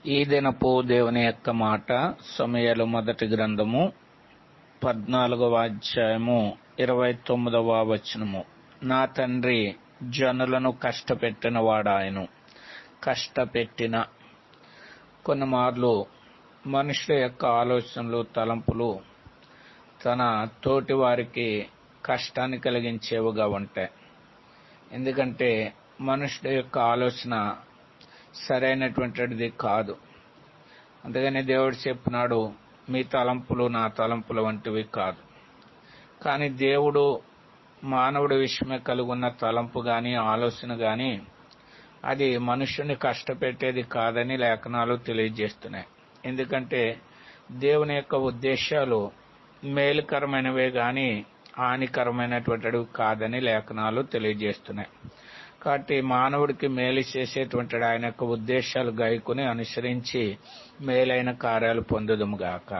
ఈ దినపు దేవుని యొక్క మాట సమూయేలు మొదటి గ్రంథము 14వ అధ్యాయము 29వ వచనము. నా తండ్రి జనులను కష్టపెట్టిన వాడాయను. కష్టపెట్టిన కొన్ని మార్లు మనుషుల యొక్క ఆలోచనలు, తలంపులు తన తోటి వారికి కష్టాన్ని కలిగించేవిగా ఉంటాయి. ఎందుకంటే మనుషుల యొక్క ఆలోచన సరైనటువంటిది కాదు. అందుకని దేవుడు చెప్పినాడు, మీ తలంపులు నా తలంపుల వంటివి కాదు. కానీ దేవుడు మానవుడి విషయమే కలిగిన తలంపు కానీ ఆలోచన కానీ అది మనుషుని కష్టపెట్టేది కాదని లేఖనాలు తెలియజేస్తున్నాయి. ఎందుకంటే దేవుని యొక్క ఉద్దేశాలు మేలుకరమైనవే కానీ హానికరమైనటువంటివి కాదని లేఖనాలు తెలియజేస్తున్నాయి. కాబట్టి మానవుడికి మేలు చేసేటువంటి ఆయన యొక్క ఉద్దేశాలు గాయకుని అనుసరించి మేలైన కార్యాలు పొందుదుముగాక.